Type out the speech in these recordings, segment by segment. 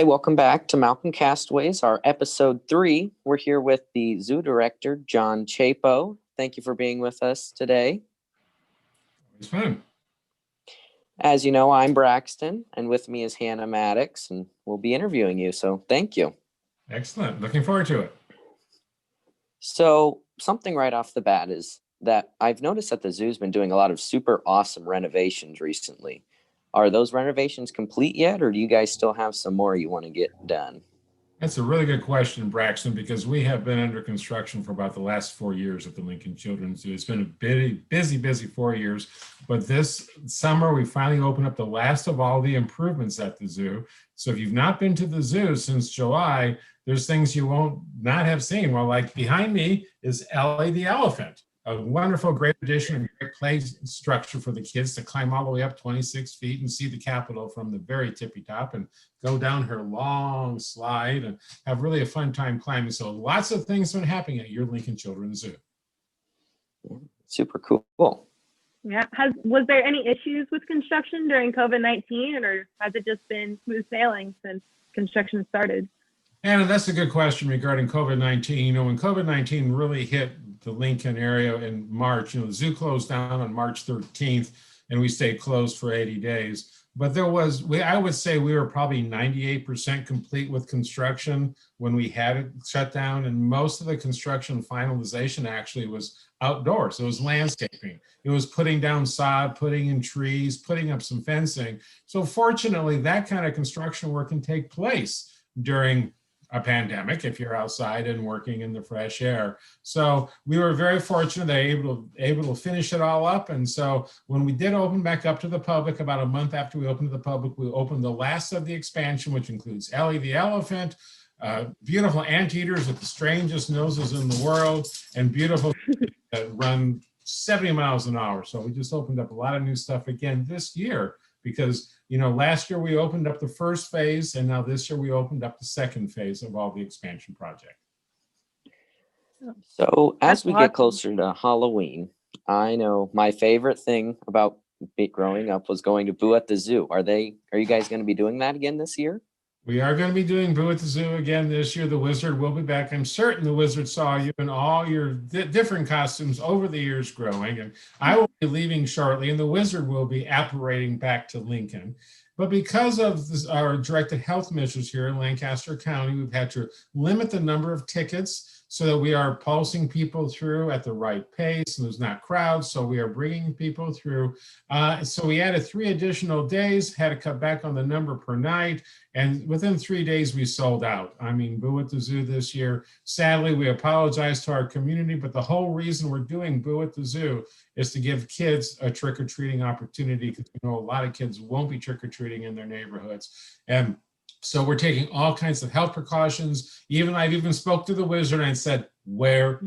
Hi, welcome back to Malcolm Castaways, our episode 3. We're here with the zoo director, John Chapo. Thank you for being with us today. It's fun. As you know, I'm Braxton, and with me is Hannah Maddox, and we'll be interviewing you, so thank you. Excellent. Looking forward to it. So something right off the bat is that I've noticed that the zoo's been doing a lot of super awesome renovations recently. Are those renovations complete yet, or do you guys still have some more you want to get done? That's a really good question, Braxton, because we have been under construction for about the last 4 years at the Lincoln Children's Zoo. It's been a busy 4 years, but this summer we finally opened up the last of all the improvements at the zoo. So if you've not been to the zoo since July, there's things you won't not have seen. Well, like behind me is Ellie the elephant, a wonderful, great addition and great play structure for the kids to climb all the way up 26 feet and see the Capitol from the very tippy top and go down her long slide and have really a fun time climbing. So lots of things been happening at your Lincoln Children's Zoo. Super cool. Yeah. Was there any issues with construction during COVID-19, or has it just been smooth sailing since construction started? And that's a good question regarding COVID-19. You know, when COVID-19 really hit the Lincoln area in March, the zoo closed down on March 13th, and we stayed closed for 80 days. But I would say we were probably 98% complete with construction when we had it shut down. And most of the construction finalization actually was outdoors. It was landscaping. It was putting down sod, putting in trees, putting up some fencing. So fortunately, that kind of construction work can take place during a pandemic if you're outside and working in the fresh air. So we were very fortunate that able to finish it all up. And so when we did open back up to the public, about a month after we opened to the public, we opened the last of the expansion, which includes Ellie the elephant, beautiful anteaters with the strangest noses in the world, and beautiful that run 70 miles an hour. So we just opened up a lot of new stuff again this year because last year we opened up the first phase, and now this year we opened up the second phase of all the expansion project. So as we get closer to Halloween, I know my favorite thing about growing up was going to Boo at the Zoo. Are you guys going to be doing that again this year? We are going to be doing Boo at the Zoo again this year. The Wizard will be back. I'm certain the Wizard saw you in all your different costumes over the years growing. And I will be leaving shortly, and the Wizard will be apparating back to Lincoln. But because of our directed health measures here in Lancaster County, we've had to limit the number of tickets so that we are pulsing people through at the right pace, and there's not crowds, so we are bringing people through. So we added 3 additional days, had to cut back on the number per night, and within 3 days we sold out. I mean, Boo at the Zoo this year. Sadly, we apologize to our community, but the whole reason we're doing Boo at the Zoo is to give kids a trick-or-treating opportunity, because a lot of kids won't be trick-or-treating in their neighborhoods. And so we're taking all kinds of health precautions. I've even spoke to the Wizard and said, wear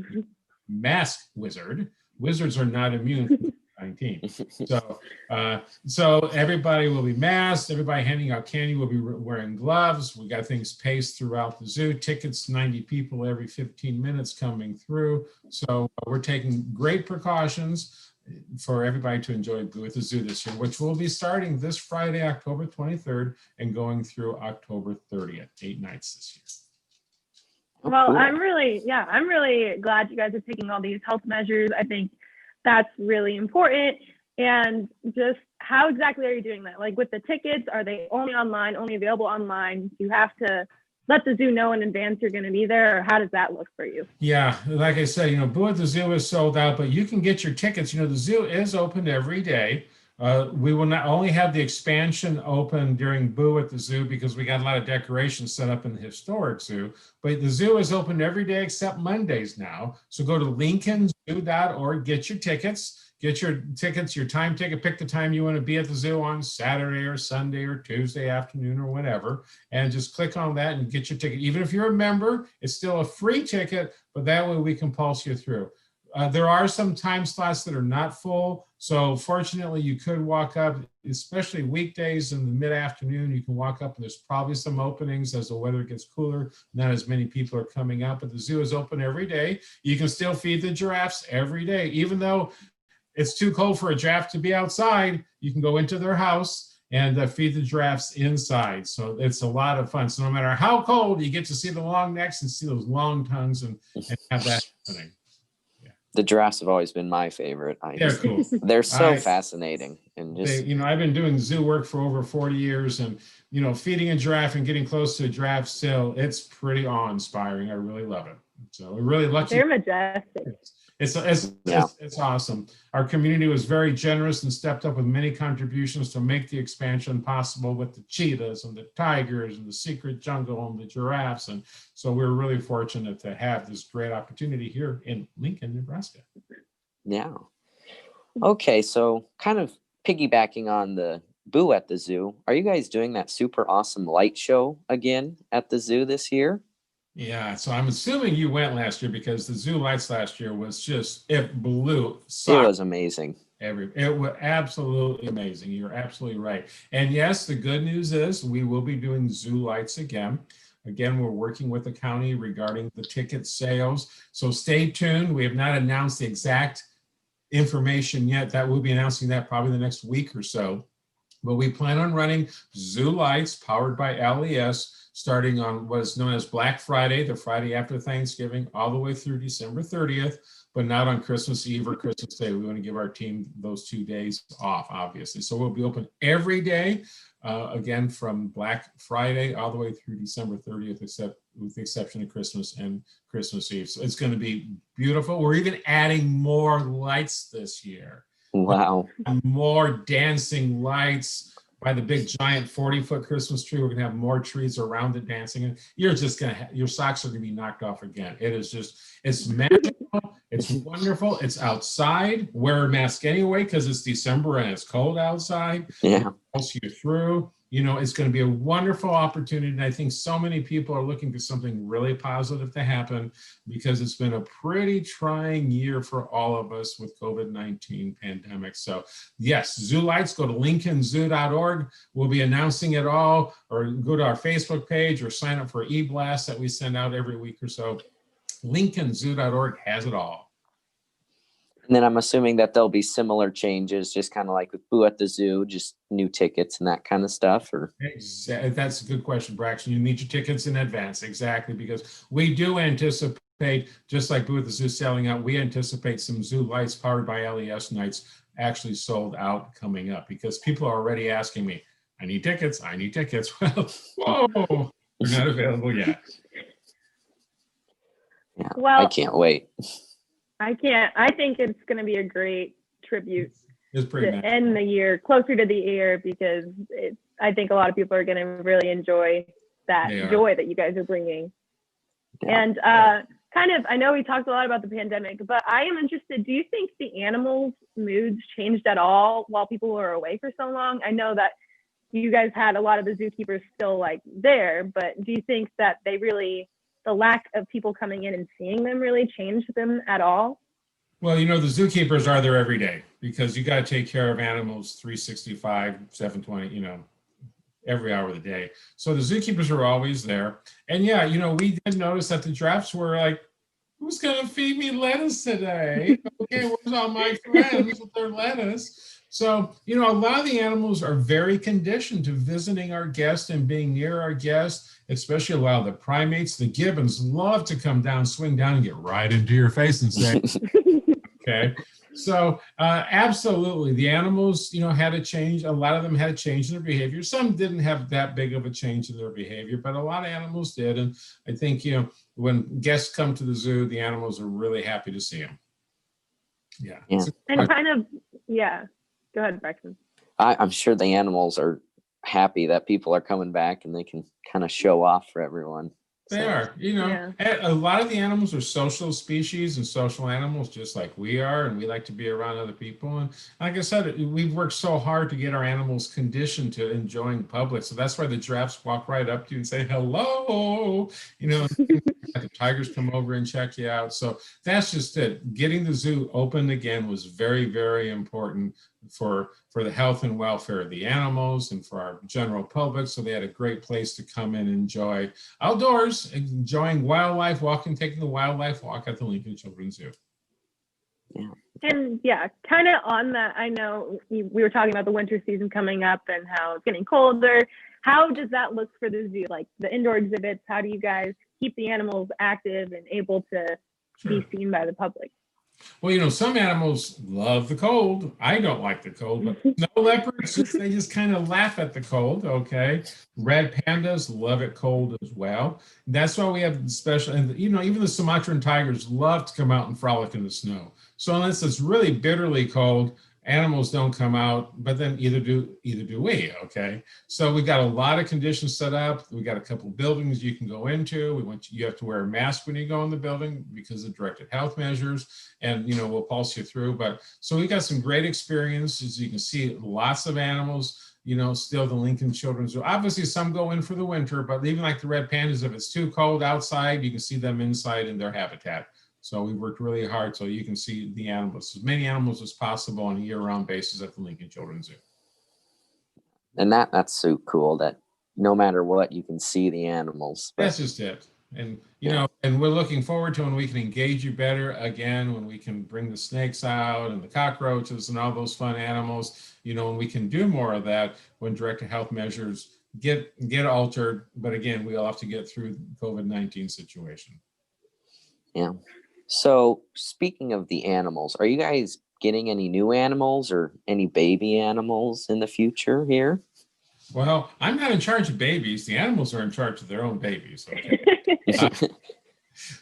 mask, Wizard. Wizards are not immune to COVID-19. So everybody will be masked. Everybody handing out candy will be wearing gloves. We got things paced throughout the zoo. Tickets, 90 people every 15 minutes coming through. So we're taking great precautions for everybody to enjoy Boo at the Zoo this year, which will be starting this Friday, October 23rd, and going through October 30th, 8 nights this year. Well, cool. I'm really glad you guys are taking all these health measures. I think that's really important. And just how exactly are you doing that? Like with the tickets, are they only available online? Do you have to let the zoo know in advance you're going to be there, or how does that look for you? Yeah, like I said, Boo at the Zoo is sold out, but you can get your tickets. The zoo is open every day. We will not only have the expansion open during Boo at the Zoo because we got a lot of decorations set up in the historic zoo, but the zoo is open every day except Mondays now. So go to lincolnzoo.org, get your tickets. Get your tickets, your time ticket, pick the time you want to be at the zoo on Saturday or Sunday or Tuesday afternoon or whatever, and just click on that and get your ticket. Even if you're a member, it's still a free ticket, but that way we can pulse you through. There are some time slots that are not full, so fortunately you could walk up, especially weekdays in the mid-afternoon, you can walk up and there's probably some openings as the weather gets cooler. Not as many people are coming out, but the zoo is open every day. You can still feed the giraffes every day, even though it's too cold for a giraffe to be outside. You can go into their house and feed the giraffes inside. So it's a lot of fun. So no matter how cold, you get to see the long necks and see those long tongues and have that happening. The giraffes have always been my favorite. They're cool. They're so fascinating, and just I've been doing zoo work for over 40 years, and feeding a giraffe and getting close to a giraffe still, it's pretty awe-inspiring. I really love it. So we're really lucky. They're majestic. It's awesome. Our community was very generous and stepped up with many contributions to make the expansion possible with the cheetahs and the tigers and the secret jungle and the giraffes. And so we're really fortunate to have this great opportunity here in Lincoln, Nebraska. Yeah. Okay, so kind of piggybacking on the Boo at the Zoo, are you guys doing that super awesome light show again at the zoo this year? Yeah, so I'm assuming you went last year because the zoo lights last year was just, it blew. It was amazing. It was absolutely amazing. You're absolutely right. And yes, the good news is we will be doing zoo lights again. Again, we're working with the county regarding the ticket sales. So stay tuned. We have not announced the exact information yet. That we'll be announcing that probably the next week or so. But we plan on running zoo lights powered by LES starting on what is known as Black Friday, the Friday after Thanksgiving, all the way through December 30th, but not on Christmas Eve or Christmas Day. We want to give our team those 2 days off, obviously. So we'll be open every day, again, from Black Friday all the way through December 30th, except with the exception of Christmas and Christmas Eve. So it's going to be beautiful. We're even adding more lights this year. Wow. More dancing lights by the big giant 40-foot Christmas tree. We're going to have more trees around it dancing. And you're just going to, your socks are going to be knocked off again. It is just, it's magical. It's wonderful. It's outside. Wear a mask anyway because it's December and it's cold outside. Yeah. It pulls you through. It's going to be a wonderful opportunity. And I think so many people are looking for something really positive to happen because it's been a pretty trying year for all of us with COVID-19 pandemic. So yes, zoo lights, go to lincolnzoo.org. We'll be announcing it all, or go to our Facebook page or sign up for e-blasts that we send out every week or so. lincolnzoo.org has it all. And then I'm assuming that there'll be similar changes, just kind of like with Boo at the Zoo, just new tickets and that kind of stuff. Or that's a good question, Braxton. You need your tickets in advance, exactly, because we do anticipate, just like Boo at the Zoo selling out, we anticipate some zoo lights powered by LES nights actually sold out coming up because people are already asking me, I need tickets, I need tickets. Well, whoa, they're not available yet. Yeah, well, I can't wait. I think it's going to be a great tribute to end the year closer to the year because I think a lot of people are going to really enjoy that joy that you guys are bringing. Yeah. And I know we talked a lot about the pandemic, but I am interested, do you think the animals' moods changed at all while people were away for so long? I know that you guys had a lot of the zookeepers still there, but do you think that the lack of people coming in and seeing them really changed them at all? Well, the zookeepers are there every day because you got to take care of animals 365, 720, every hour of the day. So the zookeepers are always there. And yeah, we did notice that the giraffes were like, who's going to feed me lettuce today? Okay, where's all my friends with their lettuce? So, a lot of the animals are very conditioned to visiting our guests and being near our guests, especially a lot of the primates. The gibbons love to come down, swing down, and get right into your face and say, okay. So absolutely, the animals, had to change. A lot of them had to change their behavior. Some didn't have that big of a change in their behavior, but a lot of animals did. And I think, when guests come to the zoo, the animals are really happy to see them. Yeah. And go ahead, Braxton. I'm sure the animals are happy that people are coming back and they can kind of show off for everyone. They are, a lot of the animals are social species and social animals, just like we are, and we like to be around other people. And like I said, we've worked so hard to get our animals conditioned to enjoying public. So that's why the giraffes walk right up to you and say, hello, the tigers come over and check you out. So that's just it. Getting the zoo open again was very, very important for the health and welfare of the animals and for our general public. So they had a great place to come and enjoy outdoors, enjoying wildlife, taking the wildlife walk at the Lincoln Children's Zoo. Yeah. And yeah, kind of on that, I know we were talking about the winter season coming up and how it's getting colder. How does that look for the zoo? Like the indoor exhibits, how do you guys keep the animals active and able to Sure. be seen by the public? Well, some animals love the cold. I don't like the cold, but snow leopards, they just kind of laugh at the cold, okay? Red pandas love it cold as well. That's why we have special, and even the Sumatran tigers love to come out and frolic in the snow. So unless it's really bitterly cold, animals don't come out, but then either do we, okay? So we got a lot of conditions set up. We got a couple buildings you can go into. You have to wear a mask when you go in the building because of directed health measures, and we'll pulse you through. But so we got some great experiences. You can see lots of animals. Still the Lincoln Children's Zoo. Obviously, some go in for the winter, but even like the red pandas, if it's too cold outside, you can see them inside in their habitat. So we worked really hard so you can see the animals, as many animals as possible on a year-round basis at the Lincoln Children's Zoo. And that's so cool that no matter what, you can see the animals. That's just it. And, and we're looking forward to when we can engage you better again, when we can bring the snakes out and the cockroaches and all those fun animals, when we can do more of that when directed health measures get altered. But again, we all have to get through the COVID-19 situation. Yeah. So speaking of the animals, are you guys getting any new animals or any baby animals in the future here? Well, I'm not in charge of babies. The animals are in charge of their own babies. Okay.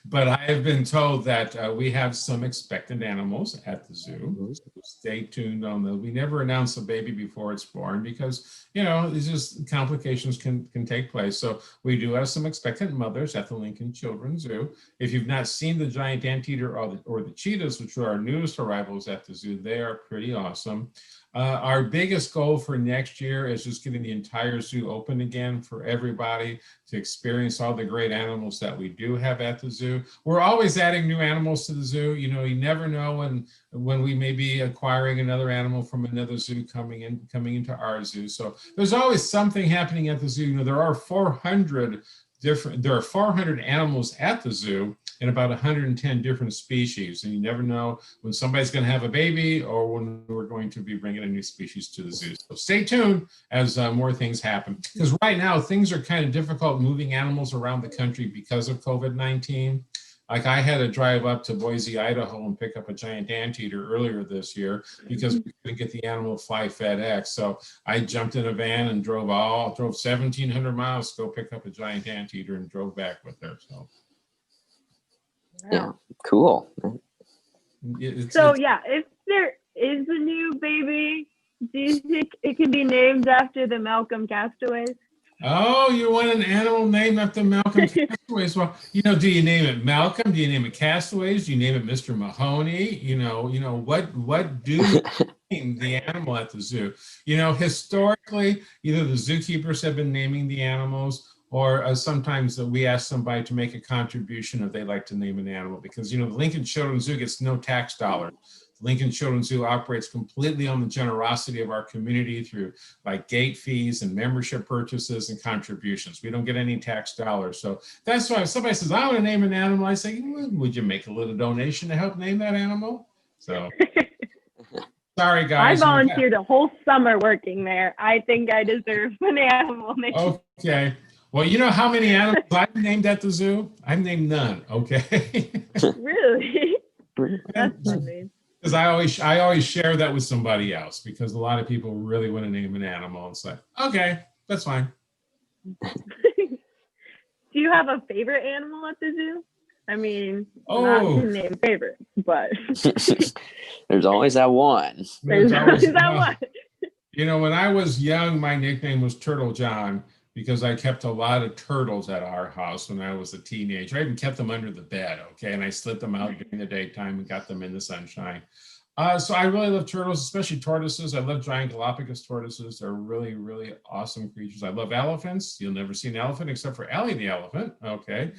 But I have been told that we have some expectant animals at the zoo. Stay tuned on those. We never announce a baby before it's born because, it's just complications can take place. So we do have some expectant mothers at the Lincoln Children's Zoo. If you've not seen the giant anteater or the cheetahs, which are our newest arrivals at the zoo, they are pretty awesome. Our biggest goal for next year is just getting the entire zoo open again for everybody to experience all the great animals that we do have at the zoo. We're always adding new animals to the zoo. You never know when we may be acquiring another animal from another zoo coming into our zoo. So there's always something happening at the zoo. There are 400 animals at the zoo and about 110 different species. And you never know when somebody's going to have a baby or when we're going to be bringing a new species to the zoo. So stay tuned as more things happen. Because right now, things are kind of difficult moving animals around the country because of COVID-19. Like I had to drive up to Boise, Idaho and pick up a giant anteater earlier this year because we couldn't get the animal to fly FedEx. So I jumped in a van and drove 1,700 miles to go pick up a giant anteater and drove back with her. So. Yeah, cool. If there is a new baby, do you think it can be named after the Malcolm Castaways? Oh, you want an animal named after Malcolm Castaways? Well, do you name it Malcolm? Do you name it Castaways? Do you name it Mr. Mahoney? What do you name the animal at the zoo? Historically, either the zookeepers have been naming the animals, or sometimes we ask somebody to make a contribution if they like to name an animal, because the Lincoln Children's Zoo gets no tax dollars. Lincoln Children's Zoo operates completely on the generosity of our community through like gate fees and membership purchases and contributions. We don't get any tax dollars. So that's why if somebody says, I want to name an animal, I say, would you make a little donation to help name that animal? So sorry, guys. I volunteered a whole summer working there. I think I deserve an animal name. Okay. Well, you know how many animals I've named at the zoo? I've named none, okay? Really? That's funny. Because I always share that with somebody else because a lot of people really want to name an animal. It's like, okay, that's fine. Do you have a favorite animal at the zoo? I mean, not to name favorite, but there's always that one. There's always that one. When I was young, my nickname was Turtle John because I kept a lot of turtles at our house when I was a teenager. I even kept them under the bed, okay? And I slid them out during the daytime and got them in the sunshine. So I really love turtles, especially tortoises. I love giant Galapagos tortoises. They're really, really awesome creatures. I love elephants. You'll never see an elephant except for Ellie the elephant, okay?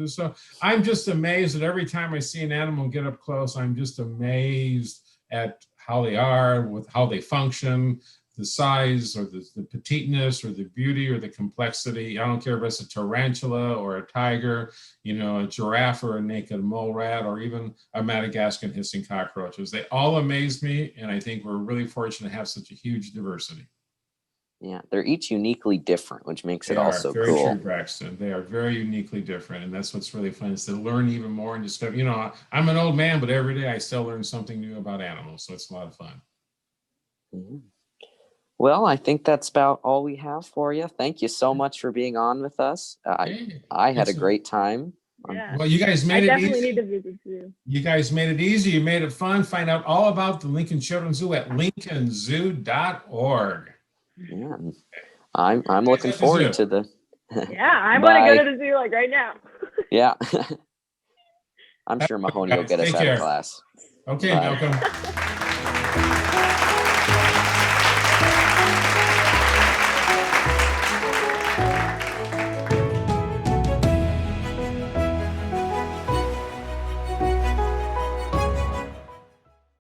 So I'm just amazed that every time I see an animal get up close, I'm just amazed at how they are, with how they function, the size or the petiteness or the beauty or the complexity. I don't care if it's a tarantula or a tiger, you know, a giraffe or a naked mole rat, or even a Madagascan hissing cockroaches. They all amaze me, and I think we're really fortunate to have such a huge diversity. Yeah, they're each uniquely different, which makes They it are also very cool. true, Braxton. They are very uniquely different, and that's what's really fun, is to learn even more and discover. You know, I'm an old man, but every day I still learn something new about animals, so it's a lot of fun. Mhm. Well, I think that's about all we have for you. Thank you so much for being on with us. Hey, I had a it's great time. Yeah. well, you guys I made it definitely need easy. to visit too. You guys made it easy. You made it fun. Find out all about the Lincoln Children's Zoo at lincolnzoo.org. Yeah, I'm Guys looking at the zoo. forward to the. Yeah, I want to Bye. go to the zoo like right now. Yeah. I'm sure Mahoney will Guys, get us take out of care. class. Okay, Bye. Malcolm.